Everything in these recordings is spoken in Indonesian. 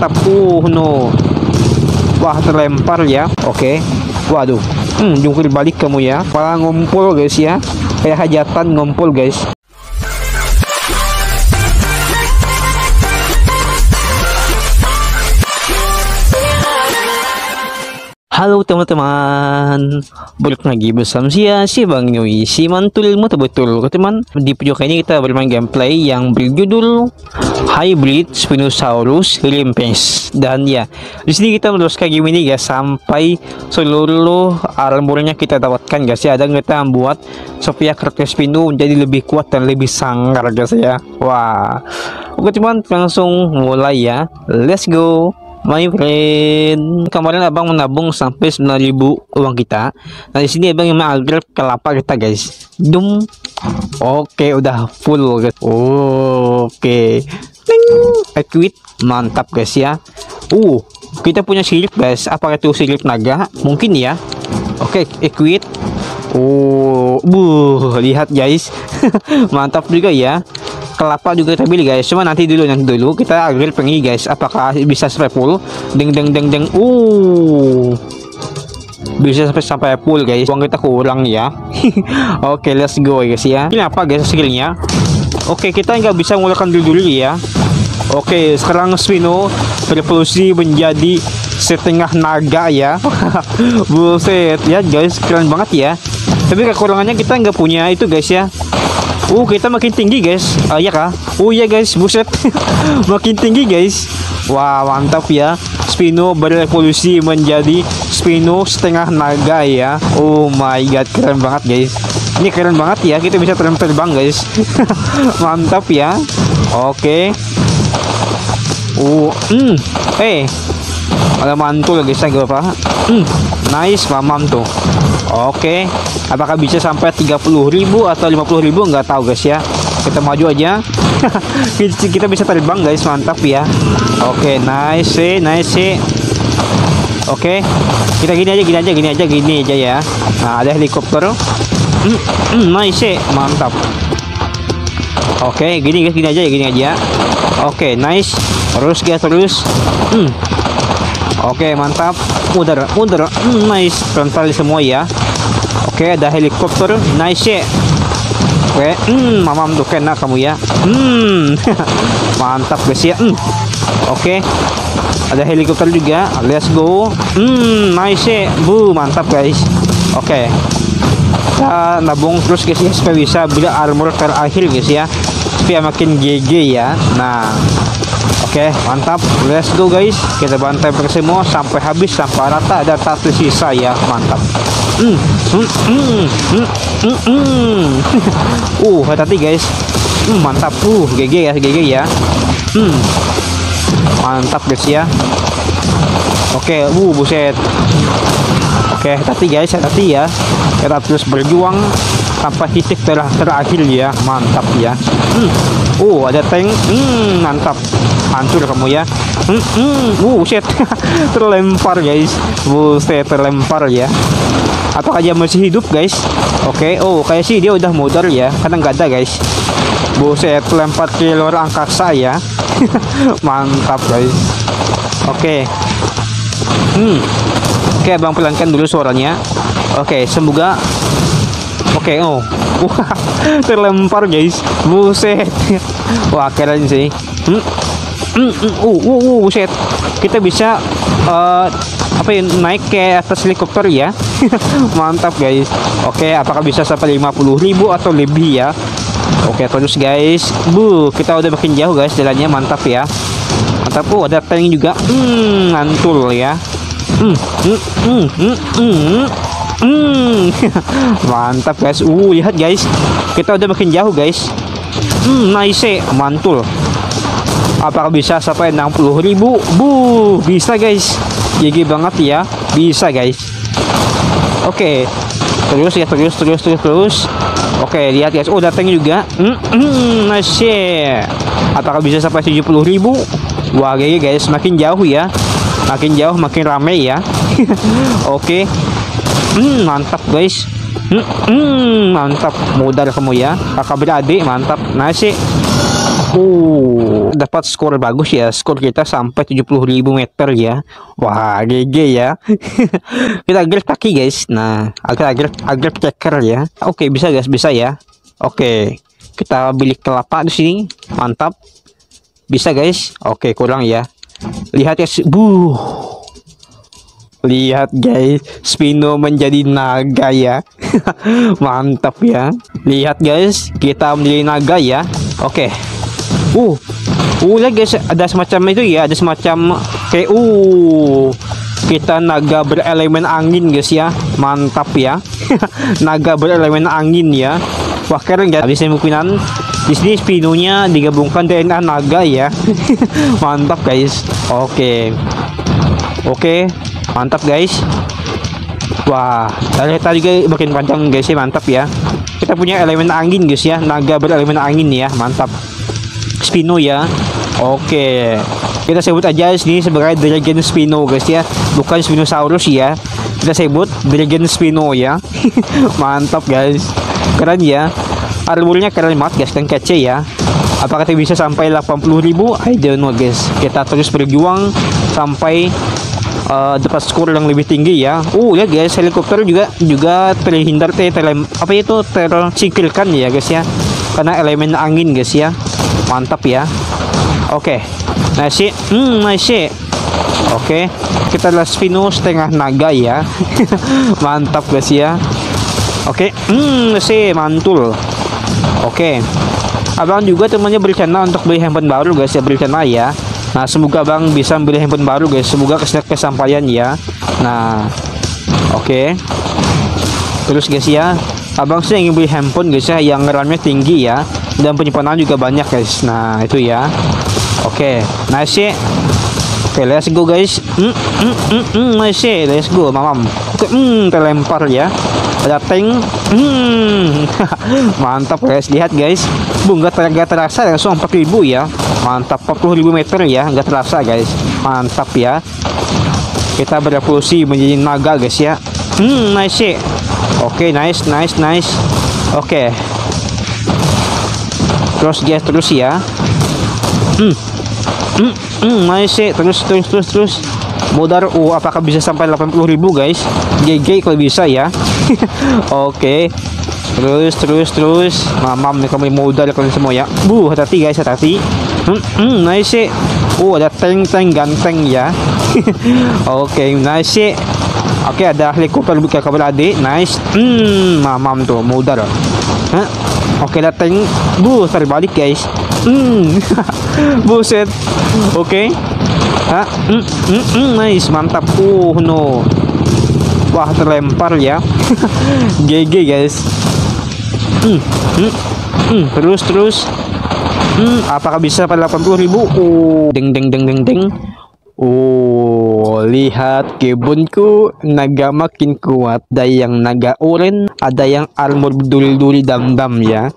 mantap. No. Wah, terlempar ya. Oke. Waduh. Jungkir balik kamu ya. Malah ngumpul guys ya. Kayak hajatan ngumpul guys. Halo teman-teman, balik lagi bersama si Bang Yoi, si mantul betul teman. Di video kali ini kita bermain gameplay yang berjudul Hybrid Spinosaurus Limpes. Dan ya, di sini kita meneruskan game ini guys sampai seluruh armornya kita dapatkan guys ya. Dan kita membuat supaya karakter Spino menjadi lebih kuat dan lebih sangar guys ya. Wah, oke teman, langsung mulai ya. Let's go. My friend, kemarin abang menabung sampai 9.000 uang kita. Nah di sini abang yang mengagrep kelapa kita guys. Dum. Oke, udah full guys. Oke. Equip, mantap guys ya. Kita punya sirip guys. Apakah itu sirip naga? Mungkin ya. Oke, equip. Lihat guys. Mantap juga ya. Kelapa juga kita beli guys, cuma nanti dulu kita agak pengen guys, apakah bisa sampai full. Deng. Bisa sampai full guys, uang kita kurang ya. Oke, let's go guys ya. Ini apa guys skillnya? Oke, kita nggak bisa menggunakan dulu ya. Oke, sekarang Spino berevolusi menjadi setengah naga ya. Buset ya guys, keren banget ya. Tapi kekurangannya kita nggak punya itu guys ya. Kita makin tinggi guys. Ya kah? Ya guys, buset. Makin tinggi guys. Wah, mantap ya. Spino berevolusi menjadi Spino setengah naga ya. Oh my god, keren banget guys. Ini keren banget ya, kita bisa terbang guys. Mantap ya. Oke. Ada mantul guys, gak apa. Nice, mamam tuh. Oke, apakah bisa sampai 30.000 atau 50.000? Nggak tahu guys ya. Kita maju aja. Kita bisa terbang guys, mantap ya. Oke, nice. Oke, kita gini aja ya. Nah, ada helikopter. Nice, mantap. Oke, gini aja. Oke, nice. Terus. Oke, mantap. Mudah. Nice. Frontal semua ya. Oke, ada helikopter. Nice. Oke, mamam tuh kena kamu ya. Mantap guys ya. Oke. Ada helikopter juga. Let's go. Nice. Mantap guys. Oke. Kita nabung terus guys ya, supaya bisa beli armor terakhir guys ya. Supaya makin GG ya. Nah, oke, mantap. Let's go guys. Kita bantai semua sampai habis, sampai rata, ada tak tersisa ya. Mantap. Hati-hati guys. Mantap. GG ya. Mantap guys ya. Oke, buset. Oke, hati-hati guys, ya. Kita terus berjuang sampai titik terakhir ya. Mantap ya. Ada tank. Mantap. Hancur kamu ya. Buset. Terlempar guys. Buset, terlempar ya. Apakah dia masih hidup guys? Oke. Kayak sih dia udah modal ya, karena nggak ada guys. Buset, lempar ke luar angkasa ya. Mantap guys. Oke. Oke, abang pelankan dulu suaranya. Oke, semoga. Oke, terlempar guys. Buset. Wah, keren sih. Buset. Kita bisa naik ke atas helikopter ya. Mantap guys. Oke, apakah bisa sampai 50.000 atau lebih ya? Oke, terus guys. Kita udah makin jauh guys jalannya, mantap ya. Mantap. Ada tank juga. Mantul ya. Mantap guys. Lihat guys, kita udah makin jauh guys. Nice, mantul. Apakah bisa sampai 60.000? Bisa guys. GG banget ya. Bisa guys. Oke. Terus. Oke, lihat guys. Datangnya juga. Nice. Apakah bisa sampai 70.000? Wah, GG guys, makin jauh ya. Makin jauh makin rame ya. Oke. Mantap guys. Mantap. Modal kamu ya. Kakak beradik, mantap. Nice. Dapat skor bagus ya. Skor kita sampai 70.000 meter ya. Wah, GG ya. Kita grab kaki guys. Nah, grab checker ya. Oke, bisa guys, bisa ya. Oke. Kita bilik kelapa di sini. Mantap. Bisa guys. Oke, kurang ya. Lihat ya. Lihat guys, Spino menjadi naga ya. Mantap ya. Lihat guys, kita menjadi naga ya. Oke. Lihat guys, ada semacam itu ya, ada semacam kayak kita naga berelemen angin guys ya. Mantap ya. Naga berelemen angin ya. Wah, keren ya. Habis kemungkinan di sini Spinonya digabungkan DNA naga ya. Mantap guys. Oke. Mantap guys. Wah, ternyata juga makin panjang guys ya. Mantap ya. Kita punya elemen angin guys ya. Naga berelemen angin ya. Mantap. Spino ya. Oke. Kita sebut aja sini sebagai Dragon Spino guys ya. Bukan Spinosaurus ya. Kita sebut Dragon Spino ya. Mantap guys. Keren ya. Armornya keren banget guys, kan kece ya. Apakah kita bisa sampai 80.000? I don't know guys. Kita terus berjuang sampai dapat skor yang lebih tinggi ya. Ya guys, helikopter juga terhindar tersingkirkan ya guys ya, karena elemen angin guys ya. Mantap ya. Oke. Nice. Oke. Kita last Spino setengah naga ya. Mantap guys ya. Oke. Mantul. Oke. Abang juga temannya berencana untuk beli handphone baru guys ya, berencana ya. Nah, semoga Bang bisa beli handphone baru guys. Semoga kesampaian ya. Nah, oke. Terus guys ya, Abang sih ingin beli handphone guys ya, yang RAM-nya tinggi ya, dan penyimpanan juga banyak guys. Nah, itu ya. Oke, nice. Oke, let's go guys. Nice, let's go, mamam. Oke, terlempar ya. Ada tank. Mantap guys, lihat guys. Nggak terasa langsung 4.000 ya. Mantap, 40.000 meter ya, nggak terasa guys. Mantap ya. Kita berevolusi menjadi naga guys ya. Nice. Oke, nice. Oke. Terus ya. Nice. Terus. Modal. Apakah bisa sampai 80.000 guys? GG kalau bisa ya. Oke. Terus. Mamam nih kami modal kalian semua ya. Hati-hati guys, hati-hati. Nice. Ada tank ganteng ya. Oke, nice. Oke, ada helikopter buka kabel adik. Nice. Mamam tuh modal. Oke, ada tank. Terbalik guys. Buset. Oke. Nice, mantap. No. Wah, terlempar ya. GG guys. Terus. Apakah bisa pada 80.000? Deng. Lihat kebunku, naga makin kuat. Ada yang naga oren, ada yang armor duri dam ya.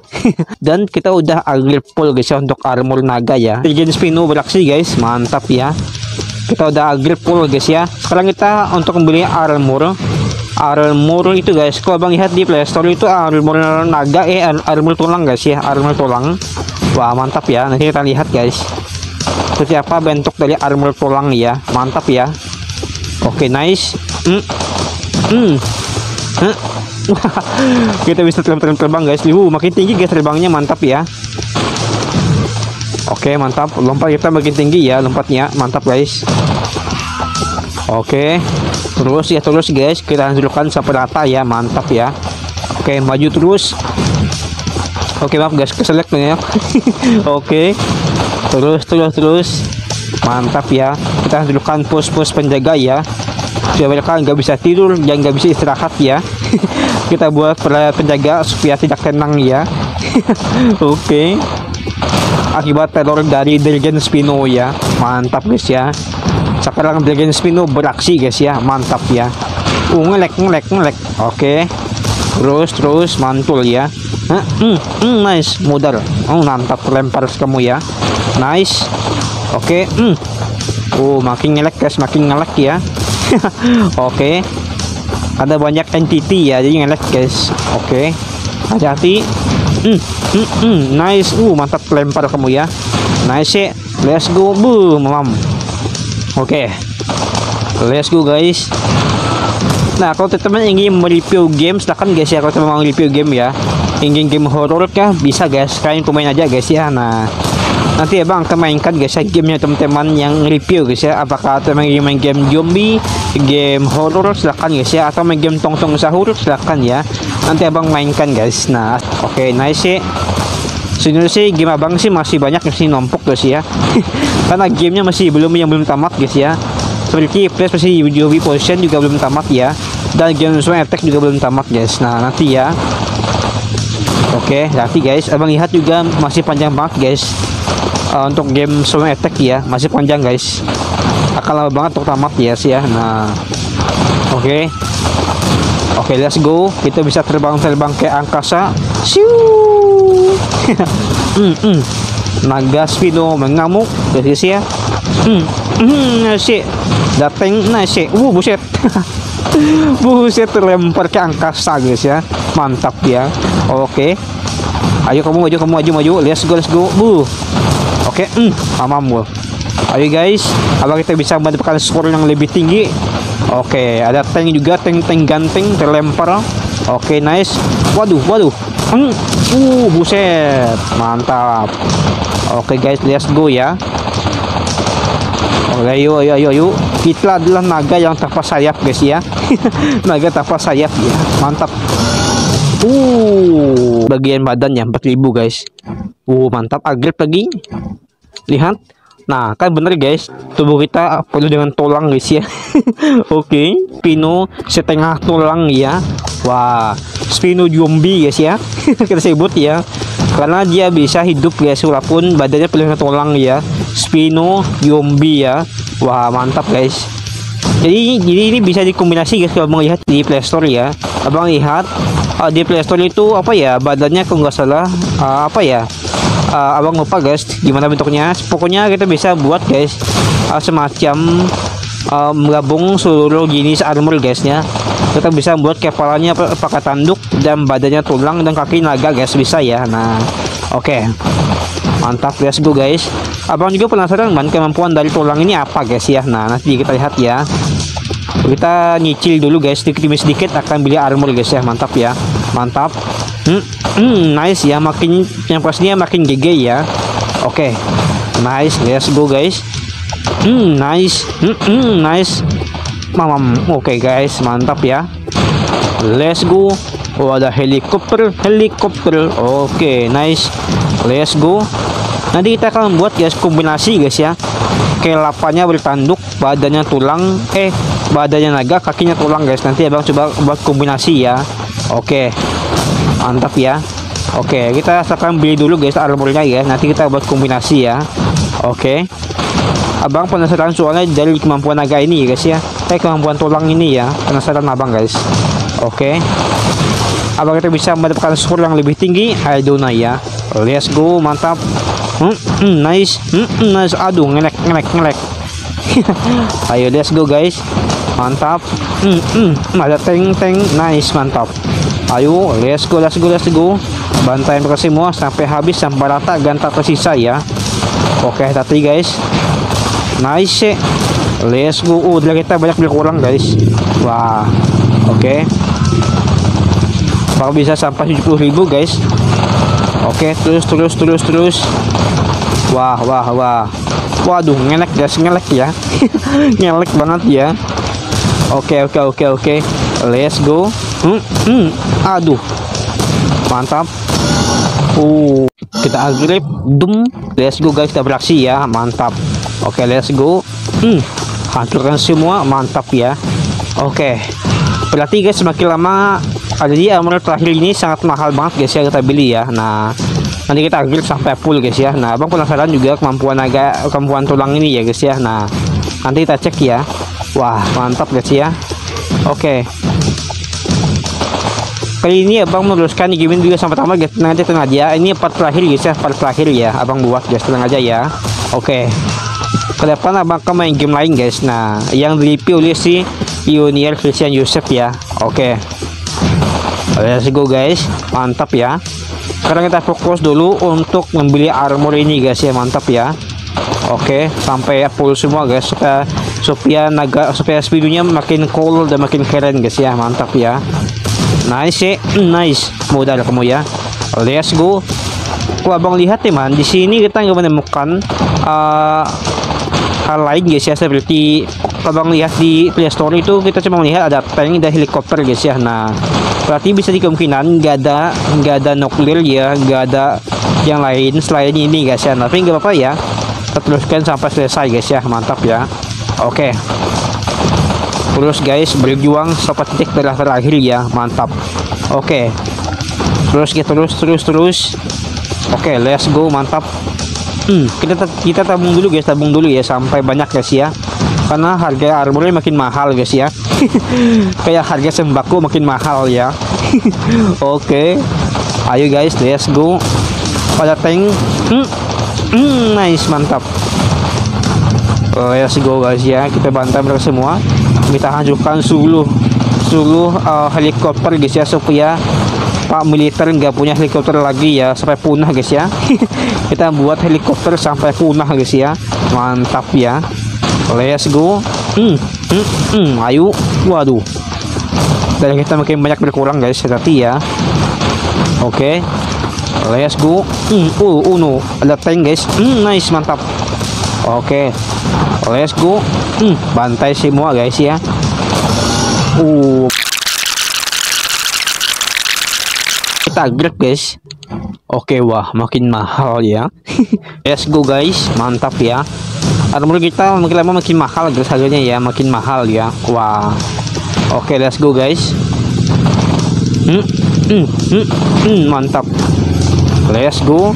Dan kita udah upgrade full guys ya untuk armor naga ya. Dragon Spino beraksi guys, mantap ya. Kita udah upgrade full guys ya. Sekarang kita untuk membeli armor itu guys, kalau Bang lihat di Playstore itu armor naga armor tulang guys ya, armor tulang. Wah, mantap ya. Nanti kita lihat guys seperti apa bentuk dari armor tulang ya. Mantap ya. Oke, nice. Kita bisa terbang guys. Makin tinggi guys terbangnya, mantap ya. Oke, mantap. Lompat kita makin tinggi ya, lompatnya mantap guys. Oke, terus guys, kita hancurkan sampai rata ya, mantap ya. Oke, maju terus. Oke, maaf guys, keselak nih ya. Oke, terus, mantap ya. Kita hancurkan pos penjaga ya, supaya mereka nggak bisa tidur dan nggak bisa istirahat ya. Kita buat penjaga supaya tidak tenang ya. Oke. Akibat teror dari Dragon Spino ya, mantap guys ya. Sekarang Dragon Spino beraksi guys ya, mantap ya. Ngelek. Oke. Terus mantul ya. Nice, modal. Mantap, lempar kamu ya. Nice. Oke. Makin ngelek guys, makin ngelek ya. Oke. Ada banyak entity ya, jadi ngelek guys. Oke. Hati-hati. Nice. Mantap, lempar kamu ya. Nice sih. Let's go. Mamam. Oke. Let's go guys. Nah, kalau teman-teman ingin mereview game, silakan guys ya. Kalau teman mau review game ya, ingin game horror kah, bisa guys. Kalian pemain aja guys ya. Nah, nanti abang akan mainkan guys ya gamenya teman-teman yang review guys ya. Apakah teman ingin main game zombie, game horror, silakan guys ya. Atau main game tong-tong sahur, silakan ya. Nanti abang mainkan guys. Nah, oke, nice sih. Sebenarnya sih game abang sih masih banyak yang sih numpuk guys ya. Karena gamenya masih belum tamat guys ya. Seperti Flash masih UV Potion juga belum tamat ya, dan game Swarm Attack juga belum tamat guys. Nah, nanti ya. Oke, nanti guys, abang lihat juga masih panjang banget guys. Untuk game Swarm Attack ya, masih panjang guys. Akan lama banget untuk tamat ya sih ya. Nah, oke, let's go. Kita bisa terbang ke angkasa. Siu. Naga Spino mengamuk guys ya. Nasi dateng nasi. Buset. Buset, terlempar ke angkasa guys ya. Mantap ya. Oke. Ayo kamu maju. Let's go. Oke. Mamam. Ayo guys, apakah kita bisa mendapatkan skor yang lebih tinggi? Oke, ada tank juga, tank ganteng terlempar. Oke, nice. Waduh. Buset. Mantap. Oke guys, let's go ya. Oke, ayo. Kita adalah naga yang tanpa sayap guys ya. Naga tanpa sayap ya. Mantap. Bagian badannya 4000 guys. Mantap, agrip lagi. Lihat. Nah, kan bener guys, tubuh kita penuh dengan tulang guys ya. Oke, Spino setengah tulang ya. Wah, Spino zombie guys ya. Kita sebut ya, karena dia bisa hidup guys walaupun badannya penuh dengan tulang ya. Spino zombie ya. Wah, mantap guys. Jadi ini bisa dikombinasi guys kalau melihat di Play Store ya. Abang lihat di Play Store itu apa ya, badannya kalau nggak salah apa ya, abang lupa guys gimana bentuknya. Pokoknya kita bisa buat guys semacam menggabung seluruh jenis armor guys ya. Kita bisa buat kepalanya pakai tanduk dan badannya tulang dan kaki naga guys, bisa ya. Nah, oke. Mantap, let's go guys. Abang juga penasaran man kemampuan dari tulang ini apa guys ya. Nah, nanti kita lihat ya. Kita nyicil dulu guys, sedikit akan beli armor guys ya. Mantap ya. Mantap. Nice ya, makin yang pastinya makin GG ya. Oke. Nice, let's go guys. Nice. Nice. Mamam. Oke guys, mantap ya. Let's go. Ada helikopter. Oke, nice. Let's go. Nanti kita akan buat guys kombinasi guys ya. Kelapanya bertanduk, badannya tulang, badannya naga, kakinya tulang guys. Nanti abang coba buat kombinasi ya. Oke. Mantap ya. Oke, kita akan beli dulu guys armornya ya. Nanti kita buat kombinasi ya. Oke. Abang penasaran soalnya dari kemampuan naga ini guys ya. Kemampuan tulang ini ya. Penasaran abang guys. Oke. Abang kita bisa mendapatkan skor yang lebih tinggi. I don't know ya. Let's go, mantap. Nice. Nice. Aduh, ngelek. Ayo let's go guys. Mantap. Ada tank. Nice, mantap. Ayo, let's go. Bantai mereka semua sampai habis, sampai rata, gantar tersisa ya. Oke, tadi guys. Nice. Let's go. Udah kita banyak berkurang guys. Wah. Oke. Baru bisa sampai 70.000 guys. Oke, terus. Wah. Waduh, ngelek ya. Ngelek banget ya. Oke. Let's go. Aduh. Mantap. Kita agrip. Let's go guys, kita beraksi ya. Mantap. Oke, let's go. Hancurkan semua. Mantap ya. Oke. Berarti guys, semakin lama jadi armor terakhir ini sangat mahal banget guys ya kita beli ya. Nah, nanti kita agrip sampai full guys ya. Nah, abang penasaran juga kemampuan tulang ini ya guys ya. Nah, nanti kita cek ya. Wah, mantap guys ya. Oke. Kali ini abang meneruskan game ini juga sampai tamat guys. Nanti tenang aja. Ini part terakhir guys ya. Part terakhir ya. Abang buat guys, tenang aja ya. Oke. Kedepan abang akan main game lain guys. Nah, yang direview oleh si Junior Christian Yusuf ya. Oke. Let's go guys. Mantap ya. Sekarang kita fokus dulu untuk membeli armor ini guys ya, mantap ya. Oke, sampai full semua guys, supaya speednya makin cool dan makin keren guys ya, mantap ya. Nice ya, nice. Modal kamu ya. Let's go. Kalau abang lihat teman, di sini kita nggak menemukan hal lain guys ya, seperti abang lihat di Play Store itu kita cuma melihat ada tank dan helikopter guys ya. Nah, berarti bisa dikemungkinan nggak ada nuklir ya, nggak ada yang lain selain ini guys ya. Tapi nggak apa-apa ya, kita teruskan sampai selesai guys ya, mantap ya. Oke, terus guys, berjuang sampai titik terakhir ya, mantap. Oke, terus kita terus. Oke, let's go, mantap. Kita tabung dulu guys, tabung dulu ya sampai banyak guys ya, karena harga armornya makin mahal guys ya. Kayak harga sembako makin mahal ya. Oke, ayo guys, let's go. Pada tank, nice, mantap. Let's go guys ya, kita bantai mereka semua, kita hancurkan seluruh helikopter guys ya, supaya Pak militer nggak punya helikopter lagi ya, sampai punah guys ya. Kita buat helikopter sampai punah guys ya, mantap ya. Let's go. Ayo, waduh, dan kita makin banyak berkurang guys, hati-hati ya. Oke, let's go. No, ada tank guys. Nice, mantap. Oke, let's go. Bantai semua guys ya. Kita grab guys. Oke, wah, makin mahal ya. Let's go guys, mantap ya. Armor kita makin lama makin mahal guys, harganya ya, makin mahal ya. Wah. Oke, let's go guys. Mantap. Let's go.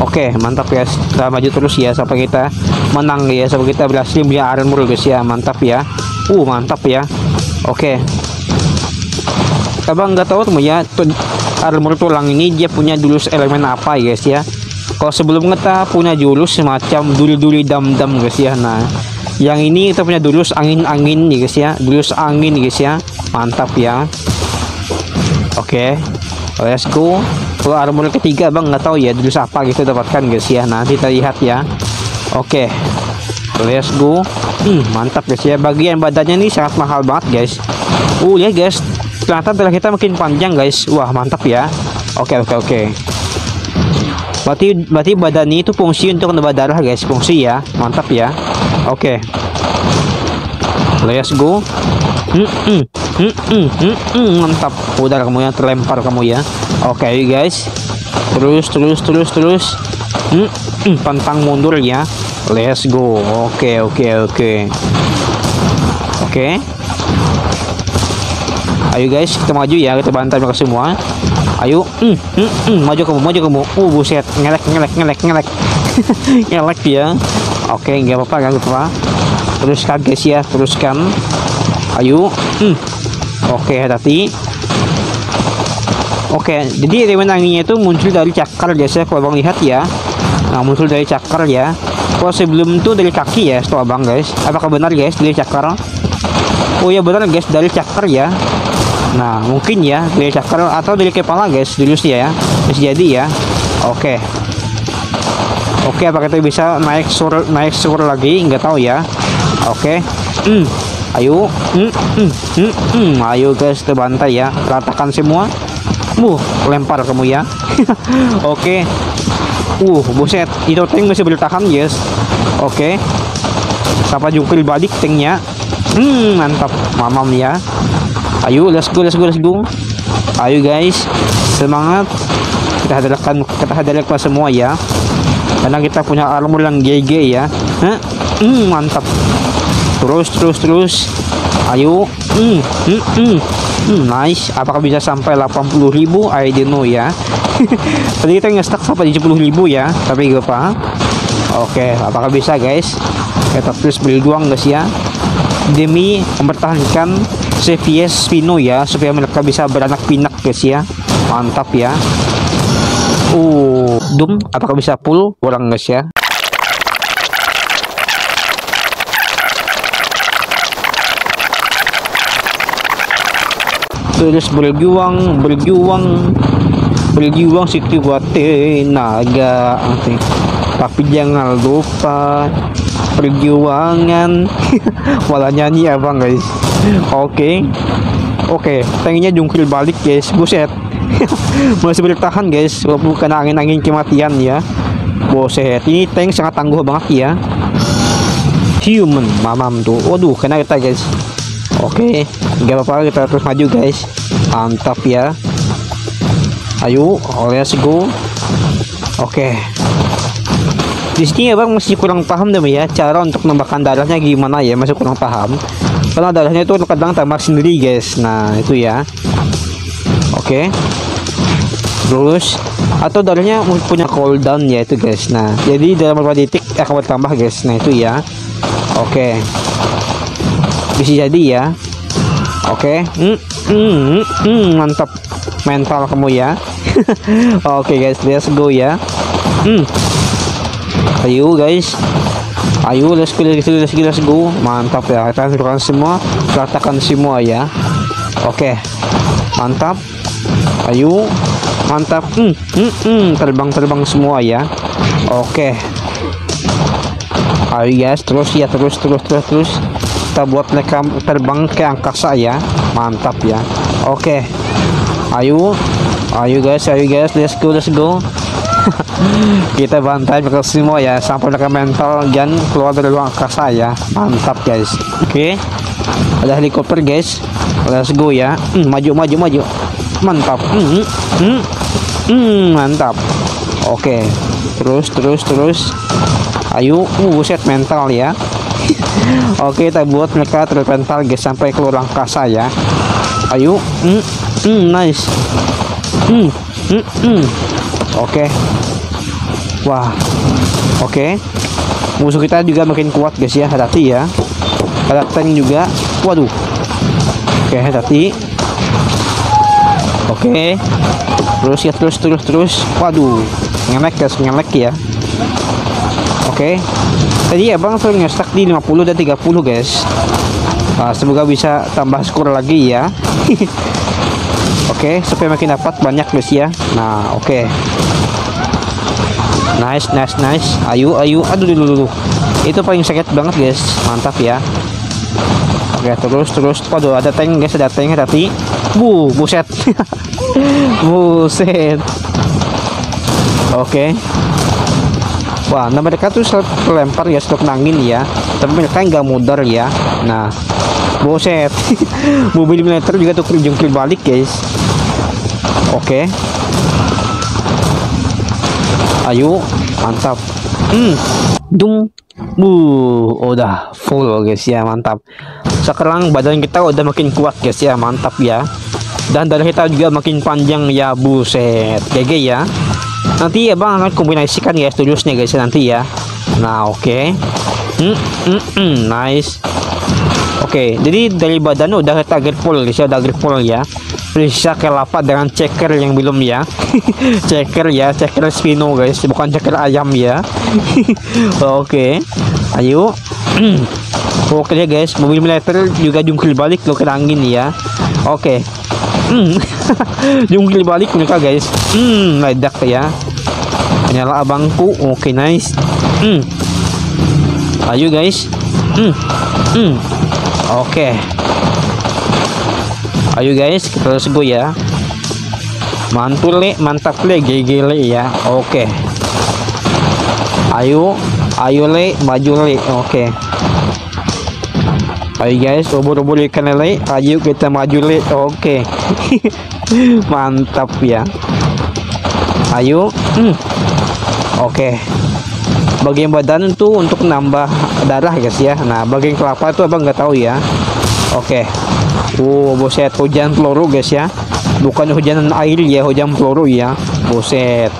Oke, mantap guys. Kita maju terus ya sampai kita menang ya, sampai kita berhasil beli armor guys ya, mantap ya. Mantap ya. Oke. Abang nggak tahu teman ya, armor tulang ini dia punya jurus elemen apa guys ya. Kalau sebelum kita punya jurus semacam duri-duri dam-dam guys ya. Nah, yang ini kita punya jurus angin-angin nih guys ya, jurus angin guys ya, mantap ya. Oke, let's go. Kalau armor ketiga bang nggak tahu ya jurus apa gitu dapatkan guys ya, nanti kita lihat ya. Oke, let's go. Mantap guys ya, bagian badannya ini sangat mahal banget guys. Lihat guys, ternyata darah kita makin panjang guys. Wah, mantap ya. Oke. Berarti badan ini itu fungsi untuk menambah darah guys, fungsi ya, mantap ya. Oke, let's go. Mantap, udah kamu ya, terlempar kamu ya. Oke guys, terus. Pantang mundur ya. Let's go. Oke. Ayo guys, kita maju ya, kita bantai mereka semua. Ayo, maju kamu. Buset, ngelek. Ngelek ya. Oke, nggak apa-apa. Teruskan guys ya, teruskan. Ayo. Oke, hati-hati. Oke, jadi elemen anginnya itu muncul dari cakar guys ya, kalau abang lihat ya. Nah, muncul dari cakar ya. Kalau sebelum itu dari kaki ya, setelah abang guys. Apakah benar guys dari cakar? Oh ya benar guys, dari cakar ya. Nah, mungkin ya dari cakar atau dari kepala guys, jurusnya ya. Bisa jadi ya. Oke, apakah kita bisa naik sur lagi? Nggak tahu ya. Oke. Ayo. Ayo guys, kita bantai ya. Ratakan semua. Lempar kamu ya. Oke. Buset, itu tank masih bertahan guys. Oke. Sampai jungkir balik tanknya. Mantap, mamam ya. Ayo, let's go. Ayo guys, semangat. Kita hadapkan semua ya, karena kita punya armor yang GG ya. Mantap. Terus. Ayo. Nice. Apakah bisa sampai 80.000? I don't know ya. Tadi kita nge-stuck sampai 70.000 ya, tapi gak apa. Oke, apakah bisa guys? Kita terus berjuang guys ya, demi mempertahankan CVS Spino ya, supaya mereka bisa beranak pinak guys ya. Mantap ya. Doom apakah bisa full orang guys ya? Terus berjuang berjuang sekuat tenaga. Tapi jangan lupa perjuangan. Malah nyanyi abang guys. Oke, tanknya jungkir balik guys, buset. Masih bertahan guys, walaupun kena angin-angin kematian ya. Buset, ini tank sangat tangguh banget ya. Human mamam tuh, waduh kena kita guys. Oke, gak apa-apa, kita terus maju guys. Mantap ya. Ayo, let's go. Oke. Di sini abang masih kurang paham deh ya, cara untuk menambahkan darahnya gimana ya, masih kurang paham. Karena darahnya itu kadang tambah sendiri guys. Nah itu ya. Oke. Terus atau darahnya punya cooldown ya itu guys. Nah jadi dalam beberapa detik akan bertambah guys. Nah itu ya. Oke. Bisa jadi ya. Oke. Mantap mental kamu ya. Oke guys, let's go ya. Ayo guys, ayo let's go. Mantap ya, kita hancurkan semua, ratakan semua ya. Oke, mantap. Ayo, mantap. Terbang semua ya. Oke. Ayo guys, terus ya, terus. Kita buat mereka terbang ke angkasa ya. Mantap ya. Oke. Ayo guys, let's go. Kita bantai mereka semua ya sampai mereka mental dan keluar dari ruang angkasa ya. Mantap guys. Oke. Ada helikopter guys. Let's go ya. Maju. Mantap. Mantap. Oke. Terus. Ayo, buset mental ya. Oke, kita buat mereka terpental guys sampai keluar angkasa ya. Ayo. Nice. Oke. Wah. Oke. Musuh kita juga makin kuat guys ya, hati-hati ya. Ada tank juga. Waduh. Oke, hati-hati. Oke. Terus ya, terus. Waduh. Ngelek ya. Oke. Tadi abang sering nge-stuck di 50 dan 30 guys. Semoga bisa tambah skor lagi ya. Oke, supaya makin dapat banyak guys ya. Nah, oke. Nice. Ayo. Aduh. Itu paling sakit banget guys. Mantap ya. Oke, terus. Waduh, ada tank guys, hati. Buset. Buset. Oke. Wah, nah mereka tuh lempar ya, stok angin ya. Tapi mereka nggak mudar ya. Nah, buset. Mobil militer juga tuh jungkir balik guys. Oke. Ayo, mantap. Udah full guys ya, mantap. Sekarang badan kita udah makin kuat guys ya, mantap ya. Dan darah kita juga makin panjang ya, buset. GG ya. Nanti abang akan kombinasikan ya tulusnya guys nanti ya. Nah, oke. Nice. Oke, jadi dari badan udah kita full guys ya, udah full ya. Bisa kelapa dengan ceker yang belum ya. Ceker spino guys, bukan ceker ayam ya. Oke. Ayo. Oke ya guys, mobil militer juga jungkir balik lo kena angin ya. Oke. Jungkir balik mereka guys. Ledak ya. Nyala abangku. Oke, nice. Ayo guys. Oke. Ayo guys, kita let's go ya. Mantap le, GG le ya. Oke. Ayo le, maju le. Oke. Ayo guys, obor-obor ikan le. Ayo kita maju le. Oke. Mantap ya. Ayo. Oke. Bagian badan itu untuk nambah darah guys ya. Nah, bagian kelapa itu abang nggak tahu ya. Oke. Buset, hujan peluru guys ya. Bukan hujan air ya, hujan peluru ya. Buset.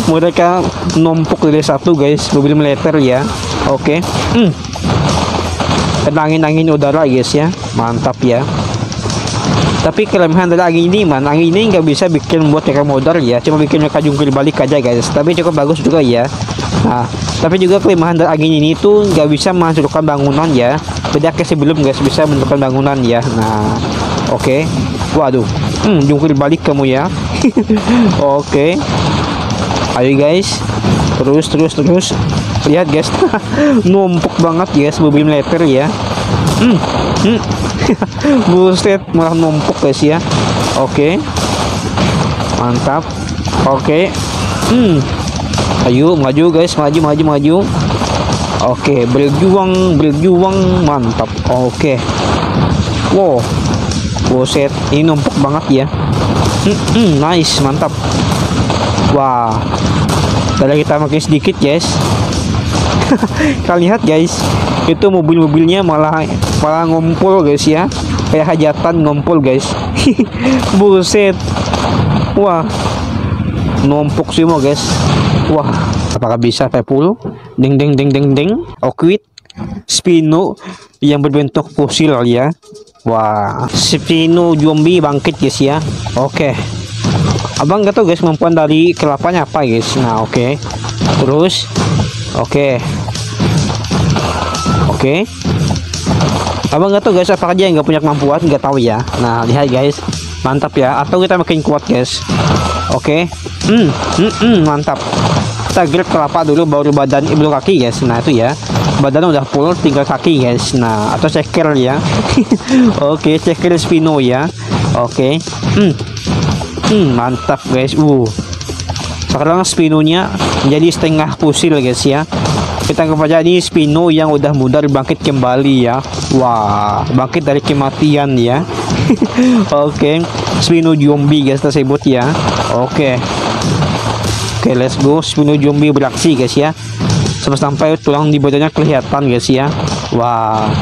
Mereka numpuk dari satu guys, mobil militer ya. Oke. Angin udara guys ya. Mantap ya. Tapi kelemahan dari angin ini angin ini nggak bisa bikin buat mereka modal ya, cuma bikin mereka jungkir balik aja guys. Tapi cukup bagus juga ya. Nah, tapi juga kelemahan dari angin ini tuh nggak bisa menghancurkan bangunan ya. Beda kayak sebelum guys, bisa menentukan bangunan ya. Nah, oke. Waduh. Jungkir balik kamu ya. Oke. Ayo guys. Terus. Lihat guys. Numpuk banget guys mobil meter ya. Buset, malah numpuk guys ya. Oke. Mantap. Oke. Ayo maju guys, maju. Oke, berjuang, mantap. Oke. Wow. Buset, ini numpuk banget ya. Nice, mantap. Wah. Darah kita makin sedikit guys. Kalian lihat guys, itu mobil-mobilnya malah ngumpul guys ya, kayak hajatan ngumpul guys. Buset. Wah, numpuk semua guys. Wah, apakah bisa P10? Ding. Oquit Spino yang berbentuk fosil ya. Wah, Spino zombie bangkit guys ya. Oke. Abang gak tau guys kemampuan dari kelapanya apa guys. Nah, oke. Terus oke. Abang gak tau guys apakah dia nggak punya kemampuan, nggak tahu ya. Nah, lihat guys. Mantap ya, atau kita makin kuat guys. Oke. Mantap. Kita grab kelapa dulu baru badan, belum kaki guys. Nah, itu ya. Badan udah full, tinggal kaki guys. Nah, atau ceker ya. Oke, ceker Spino ya. Oke. Mantap guys. Sekarang Spinonya menjadi setengah fosil guys ya. Kita anggap aja ini Spino yang udah mudar bangkit kembali ya. Wah, bangkit dari kematian ya. Oke, Spino zombie guys tersebut ya. Oke, let's go. Spino zombie beraksi guys ya. Sampai tulang di badannya kelihatan guys ya. Wah.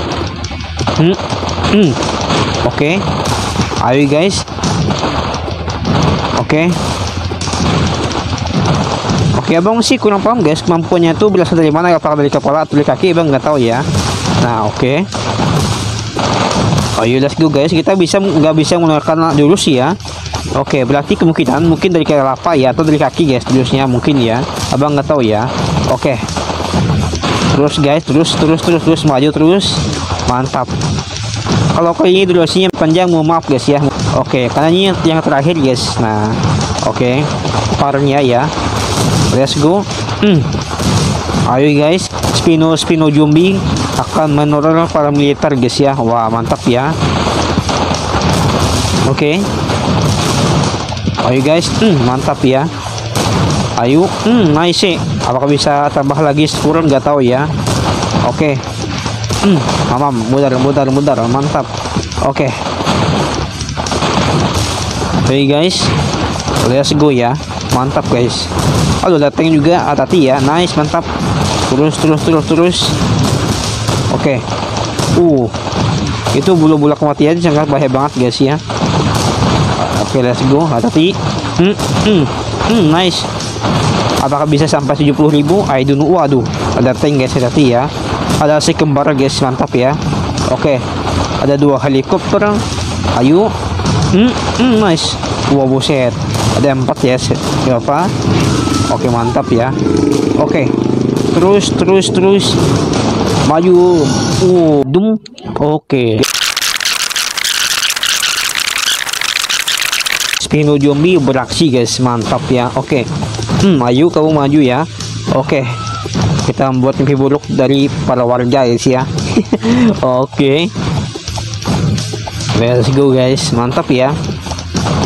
Oke. Ayo guys. Oke, abang sih kurang paham guys kemampuannya itu berasal dari mana, apakah dari kepala atau dari kaki, abang nggak tahu ya. Nah, oke. Ayo let's go guys, kita nggak bisa menggunakan jurus ya. Oke, berarti kemungkinan mungkin dari kelapa ya atau dari kaki guys jurusnya mungkin ya, abang nggak tahu ya. Oke. Terus guys, terus maju terus. Mantap. Kalau kali ini durasinya panjang, mohon maaf guys ya. Oke, karena ini yang terakhir guys. Nah, oke. Parnya ya. Let's go. Ayo guys, Spino zombie akan meneror para militer guys ya. Wah, mantap ya. Oke. Ayo guys, mantap ya. Ayo, nice. Apakah bisa tambah lagi sekuron, nggak tahu ya. Oke. Mamam, mudar, mantap. Oke. Oke guys, let's go ya. Mantap guys. Aduh, datang juga, hati-hati ya. Nice, mantap. Terus. Oke. Itu bulu-bulu kematian sangat bahaya banget guys ya. Oke, let's go, hati-hati. Nice. Apakah bisa sampai 70.000? I don't know. Waduh, ada tank guys, hati-hati ya. Ada si kembar guys, mantap ya. Oke. Ada 2 helikopter. Ayo. Nice. Wow, buset. Ada 4 ya. Berapa? Oke, mantap ya. Oke. Terus. Maju. Dum. Oke. Spino zombie beraksi guys, mantap ya. Oke. Ayo kamu maju ya. Oke. Kita membuat mimpi buruk dari para warga guys ya. Oke. Let's go guys, mantap ya.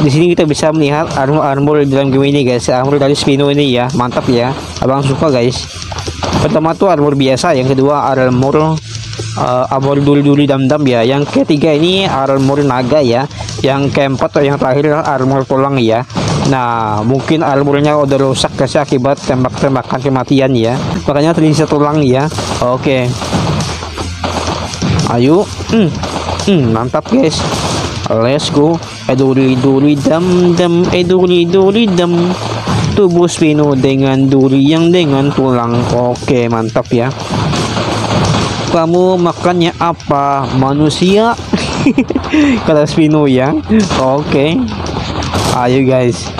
Di sini kita bisa melihat armor dalam game ini guys. Armor dari Spino ini ya, mantap ya. Abang suka guys. Pertama tuh armor biasa, yang kedua armor duri dam-dam ya. Yang ketiga ini armor naga ya. Yang keempat atau yang terakhir armor tulang ya. Nah, mungkin armornya udah rusak guys akibat tembak-tembakan kematian ya. Makanya tersisa tulang ya. Oke. Ayo. Mantap guys. Let's go. Duri dam. Tubuh Spino dengan duri yang dengan tulang. Oke, mantap ya. Kamu makannya apa? Manusia? Kata Spino ya. Oke. Ayo guys.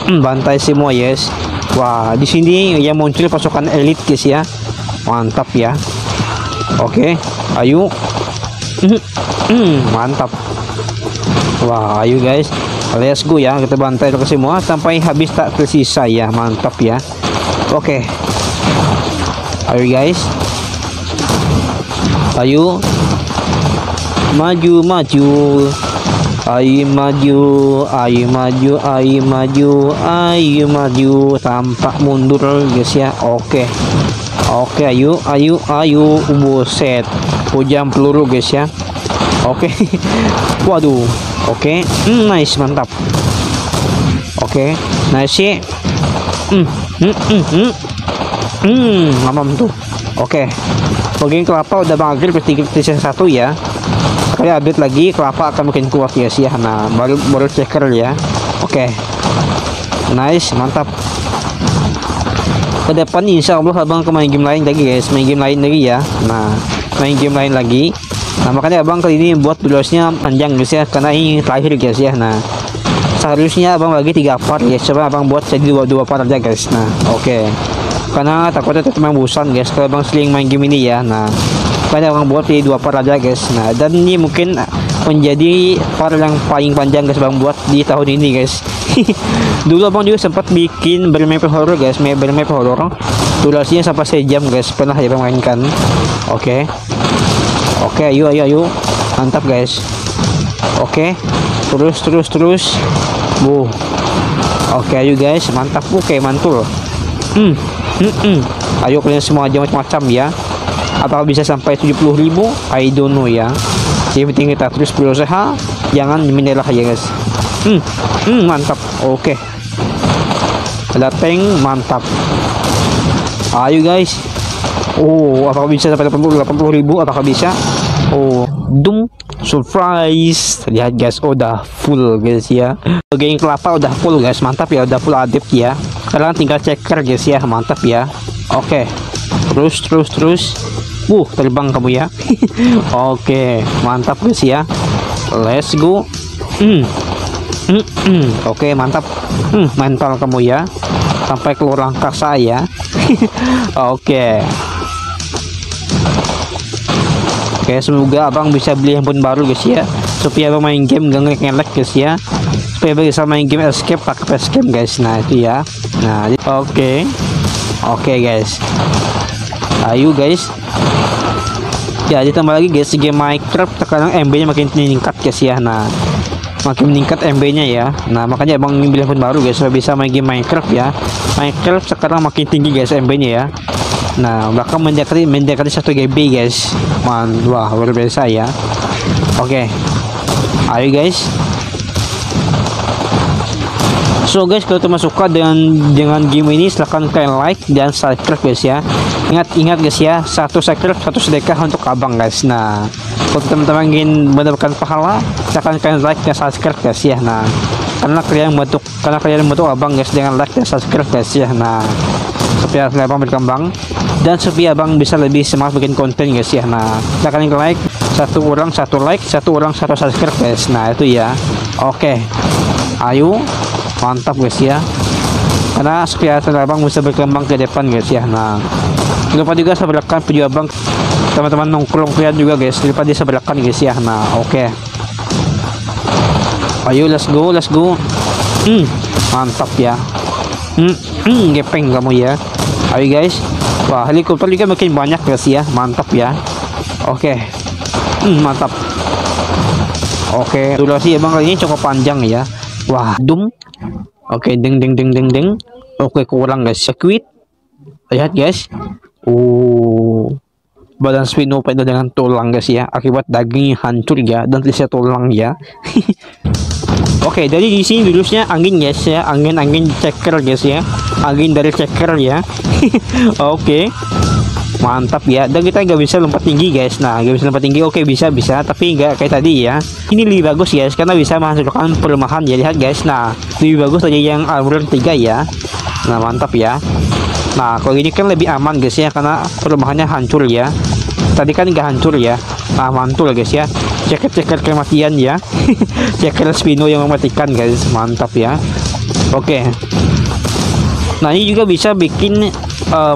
Bantai semua yes. Wah, di sini yang muncul pasukan elit guys ya. Mantap ya. Oke. Ayo. Mantap. Wah, ayo guys. Let's go ya, kita bantai terus semua sampai habis tak tersisa ya. Mantap ya. Oke. Ayo guys. Ayo. Maju. Ayo maju. Tampak mundur guys ya. Oke, ayo. Buset. Hujam peluru guys ya. Oke. Waduh. Oke, nice, mantap. Oke, nice. Mamam tuh. Oke. Bagian kelapa udah bangkit ke 1 ya. Sekali update lagi kelapa akan makin kuat ya sih. Nah, baru checker ya. Oke. Nice, mantap. Ke depan insya Allah abang ke main game lain lagi guys, main game lain lagi ya. Nah, main game lain lagi. Nah, makanya abang kali ini buat videonya panjang guys ya, karena ini terakhir guys ya. Nah, seharusnya abang bagi 3 part ya, coba abang buat jadi 2 part aja guys. Nah, oke. Karena takutnya teman bosan guys kalau abang sering main game ini ya. Nah, makanya abang buat di 2 part aja guys. Nah, dan ini mungkin menjadi part yang paling panjang guys abang buat di tahun ini guys. Dulu abang juga sempat bikin bermap horror guys, bermap horror. Durasinya sampai sejam guys, pernah ya abang mainkan. Oke. Oke, ayo. Mantap guys. Oke. Terus. Oke, ayo guys, mantap. Oke, mantul. Ayo kalian semua aja macam-macam ya. Apakah bisa sampai 70.000? I don't know ya. Yang penting kita terus berusaha, jangan menyerah ya guys. Mantap. Oke. Ada tank, mantap. Ayo guys. Oh, apakah bisa sampai 80.000? Apakah bisa? Oh, surprise. Lihat guys, udah full guys ya. Bagian kelapa udah full guys, mantap ya, udah full adep ya. Sekarang tinggal checker guys ya, mantap ya. Oke. Terus. Terbang kamu ya. Oke, mantap guys ya. Let's go. Oke, mantap. Mental kamu ya. Sampai keluar angkasa ya. Oke, semoga abang bisa beli handphone baru guys ya, supaya abang main game gak ngelek guys ya, supaya abang bisa main game escape pakai facecam guys. Nah, itu ya. Nah, oke guys. Ayo guys. Ya, ditambah lagi guys, game Minecraft sekarang MB nya makin meningkat guys ya. Nah, makin meningkat MB nya ya. Nah, makanya abang beli handphone baru guys supaya bisa main game Minecraft ya. Minecraft sekarang makin tinggi guys MB nya ya. Nah, bahkan mendekati 1 GB guys. Wah, luar biasa ya. Oke. Ayo guys. So guys, kalau teman suka dengan game ini silahkan kalian like dan subscribe guys ya. Ingat guys ya, 1 subscribe 1 sedekah untuk abang guys. Nah, kalau teman-teman ingin mendapatkan pahala, silahkan kalian like dan subscribe guys ya. Nah, karena kalian membantu abang guys dengan like dan subscribe guys ya. Nah, supaya abang berkembang dan supaya abang bisa lebih semangat bikin konten guys ya. Nah, silahkan like, 1 orang 1 like, 1 orang 1 subscribe guys. Nah, itu ya. Oke. Ayo, mantap guys ya. Karena supaya abang bisa berkembang ke depan guys ya. Nah, lupa juga seberangkan video abang teman-teman nongkrong kalian juga guys, lupa diseberangkan guys ya. Nah, oke. Ayo, let's go. Mantap ya. Gepeng kamu ya. Ayo guys. Wah, helikopter juga makin banyak guys ya. Mantap ya. Oke. Mantap. Oke, durasi abang kali ini cukup panjang ya. Wah, Oke, deng. Oke, kurang guys. Squid. Lihat guys. Badan Spino penuh dengan tulang guys ya, akibat daging hancur ya, dan terlihat tulang ya. Oke, jadi di sini jurusnya angin guys ya, angin checker guys ya, angin dari checker ya. Oke, mantap ya. Dan kita nggak bisa lompat tinggi guys. Nah, nggak bisa lompat tinggi. Oke, bisa, tapi nggak kayak tadi ya. Ini lebih bagus guys, karena bisa menghasilkan perumahan ya. Lihat guys. Nah, lebih bagus tadi yang armor 3 ya. Nah, mantap ya. Nah, kalau ini kan lebih aman guys ya, karena perumahannya hancur ya. Tadi kan nggak hancur ya. Nah, mantul guys ya. Ceker kematian ya. Ceker Spino yang mematikan guys. Mantap ya. Oke. Nah, ini juga bisa bikin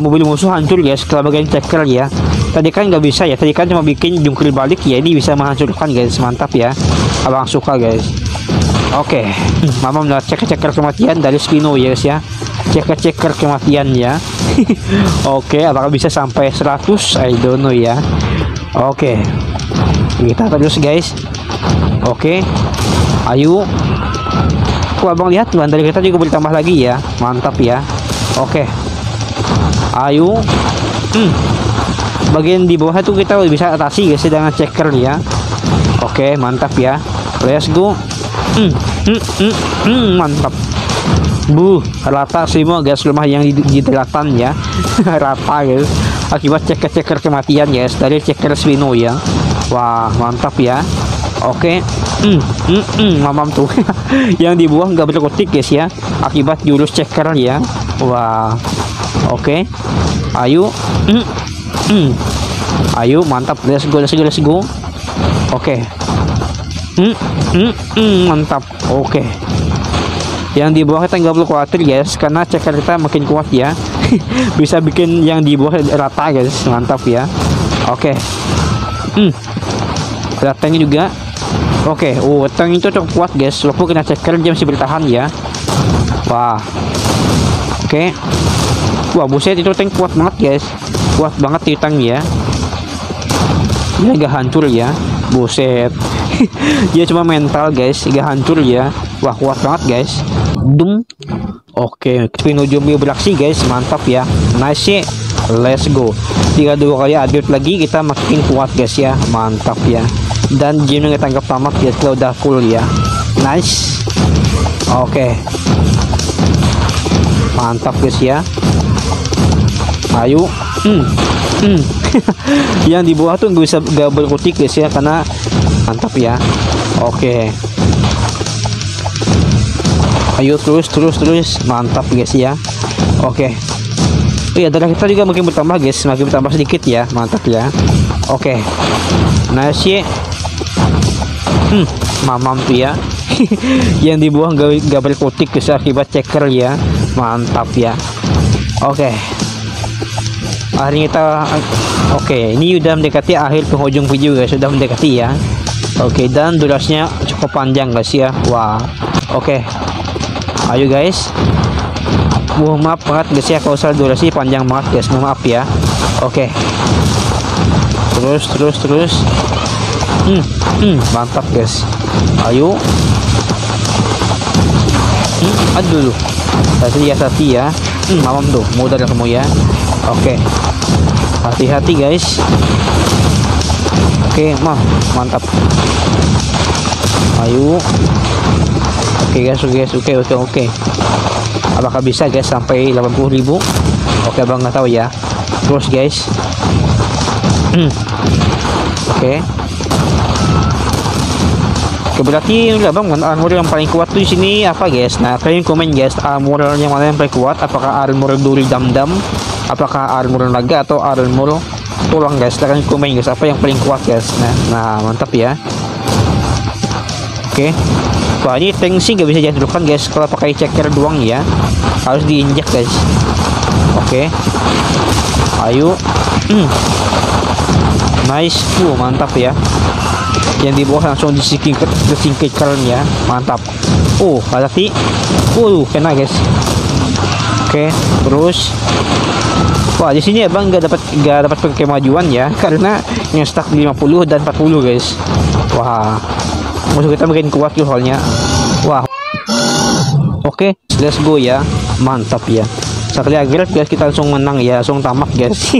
mobil musuh hancur guys kalau bagian ceker ya. Tadi kan nggak bisa ya. Tadi kan cuma bikin jungkir balik ya. Ini bisa menghancurkan guys. Mantap ya. Abang suka guys. Oke, Mamam na checker kematian dari Spino ya guys ya. Checker kematian ya. Oke, apakah bisa sampai 100? I don't know ya. Oke, kita terus guys. Oke, ayo. Abang lihat dari kita juga boleh tambah lagi ya. Mantap ya. Oke, ayo. Bagian di bawah itu kita bisa atasi guys dengan checker ya. Oke, mantap ya. Let's go. Mantap. Rata semua guys, rumah yang di daratan ya. Rata guys. Akibat checker kematian guys dari checker Spino ya. Wah, mantap ya. Oke. Mamam tuh. Yang di bawah nggak berkutik guys ya. Akibat jurus checker ya. Wah. Oke. Ayo. Ayo, mantap. Let's go. Oke. Mantap. Oke. Yang di bawah kita nggak perlu khawatir guys, karena checker kita makin kuat ya. Bisa bikin yang di bawah rata guys. Mantap ya. Oke. Ratanya juga. Oke. Tank itu cukup kuat guys, walaupun kena checker dia masih bertahan ya. Wah. Oke. Wah, buset, itu tank kuat banget guys. Kuat banget di tank ya. Dia agak hancur ya. Buset. Dia cuma mental guys, agak hancur ya. Wah, kuat banget guys. Oke, Spino zombie beraksi guys. Mantap ya. Nice. Let's go. 3 kali update lagi, kita makin kuat guys ya. Mantap ya. Dan game yang tanggap tamat ya, kalau udah full ya. Nice. Oke. Mantap guys ya. Ayo. Yang di bawah tuh nggak bisa berkutik guys ya, karena mantap ya. Oke. Ayo terus. Mantap guys ya. Oke. Iya, darah kita juga makin bertambah guys, makin bertambah sedikit ya. Mantap ya. Oke. Nice. Mamam tuh ya. Yang di bawah nggak berkutik guys akibat checker ya. Mantap ya. Oke. Akhirnya kita ini udah mendekati akhir penghujung video guys, sudah mendekati ya. Oke, dan durasinya cukup panjang guys ya. Wah. Oke. Ayo guys. Maaf banget guys ya kalau salah durasi panjang banget guys. Maaf ya. Oke. Terus. Mantap guys. Ayo. Aduh. Hati-hati ya. Mamam tuh, mudah kamu ya. Oke. Hati-hati guys. Oke, mantap. Ayo. Oke guys. Oke. Apakah bisa guys sampai 80.000? Oke, abang nggak tahu ya. Terus guys. Oke. Berarti abang armor yang paling kuat tuh di sini apa guys? Nah, kalian komen guys, armor yang mana yang paling kuat? Apakah armor duri dam-dam? Apakah armor naga atau armor tulang guys? Kalian komen guys, apa yang paling kuat guys? Nah, mantap ya. Oke. Wah, ini tank sih nggak bisa jatuhkan guys kalau pakai checker doang ya. Harus diinjak guys. Oke. Ayo. Nice. Mantap ya. Yang di bawah langsung disingkirkan ya. Mantap. Hati. Kena guys. Oke, terus. Wah, di sini abang nggak dapat kemajuan ya, karena yang stuck di 50 dan 40 guys. Wah, musuh kita makin kuat tuh soalnya. Wah. Oke, let's go ya. Mantap ya. Sekali agret guys, kita langsung menang ya, langsung tamat guys.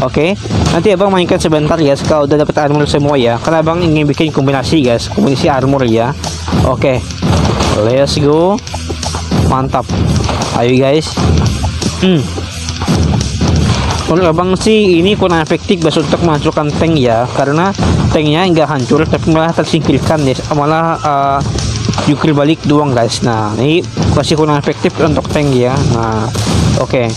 Oke. Nanti abang mainkan sebentar ya kalau udah dapat armor semua ya, karena abang ingin bikin kombinasi guys, kombinasi armor ya. Oke. Let's go. Mantap. Ayo guys. Kalau abang sih ini kurang efektif guys untuk menghancurkan tank ya, karena tanknya nggak hancur tapi malah tersingkirkan ya, malah jukir balik doang guys. Nah, ini masih kurang efektif untuk tank ya. Nah, oke.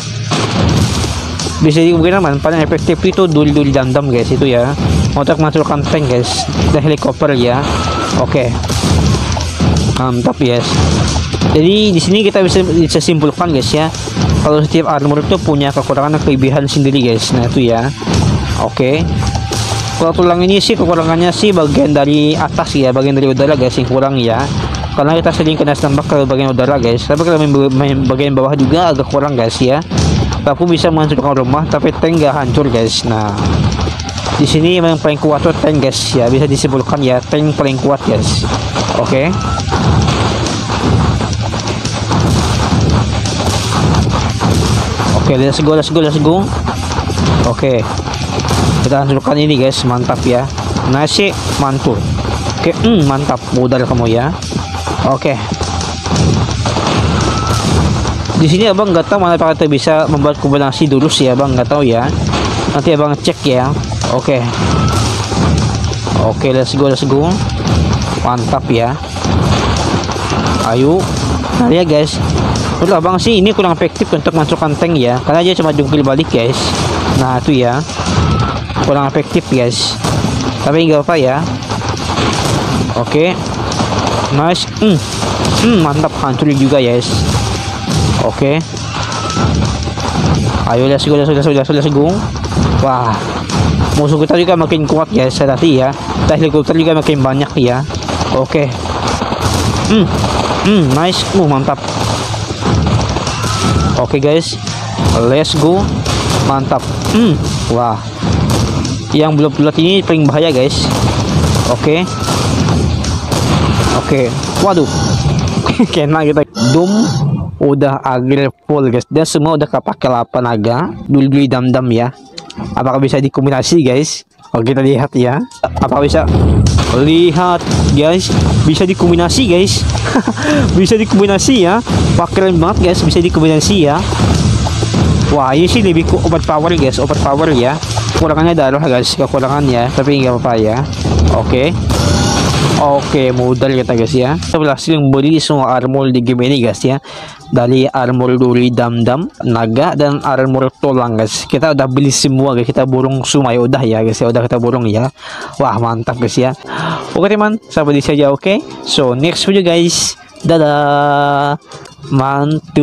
Bisa mungkin paling efektif itu duri dam-dam guys itu ya, untuk menghancurkan tank guys, dan helikopter ya. Oke. Mantap guys. Jadi di sini kita bisa simpulkan guys ya, kalau setiap armor itu punya kekurangan dan kelebihan sendiri guys. Nah, itu ya. Oke. Kalau tulang ini sih kekurangannya sih bagian dari atas ya, bagian dari udara guys yang kurang ya. karena kita sering kena tembak ke bagian udara guys. Tapi kalau main bagian bawah juga agak kurang guys ya. Aku bisa menghancurkan rumah tapi tank gak hancur guys. Nah, di sini yang paling kuat tuh tank guys ya, bisa disimpulkan ya tank paling kuat guys. Oke. Oke, let's go. Oke, kita hancurkan ini guys, mantap ya. Nasi mantul. Oke, mantap, modal kamu ya. Oke. Di sini abang nggak tahu mana kita bisa membuat kombinasi dulu sih, abang nggak tahu ya. Nanti abang cek ya. Oke. Oke, let's go. Mantap ya. Ayo. Nah ya guys, menurut abang sih ini kurang efektif untuk masukkan tank ya, karena dia cuma jungkir balik guys. Nah itu ya, kurang efektif guys, tapi nggak apa ya. Oke, nice. Mantap, hancur juga guys. Oke, ayo let's go. Wah, musuh kita juga makin kuat guys tadi ya, helikopter juga makin banyak ya. Oke. Nice. Mantap. Oke guys, let's go. Mantap. Wah, yang belum bulat ini paling bahaya guys. Oke. Waduh. Kena kita. Doom udah agil full guys, dan semua udah kepake 8 naga. Dulu dam-dam ya. Apakah bisa dikombinasi guys? Oke, kita lihat ya. Apakah bisa? Lihat guys, bisa dikombinasi guys. Bisa dikombinasi ya. Wah, keren banget guys, bisa dikombinasi ya. Wah, ini sih lebih overpower guys, overpower ya. Kekurangannya darah guys, kekurangannya, tapi nggak apa-apa ya. Oke, modal kita guys ya. Kita berhasil membeli semua armor di game ini guys ya. Dari armor duri dam-dam, naga, dan armor tulang guys. Kita udah beli semua guys. Kita burung sumai udah ya guys ya. Udah kita burung ya. Wah, mantap guys ya. Oke teman, sampai di saja oke. So next video guys. Dadah. Mantul.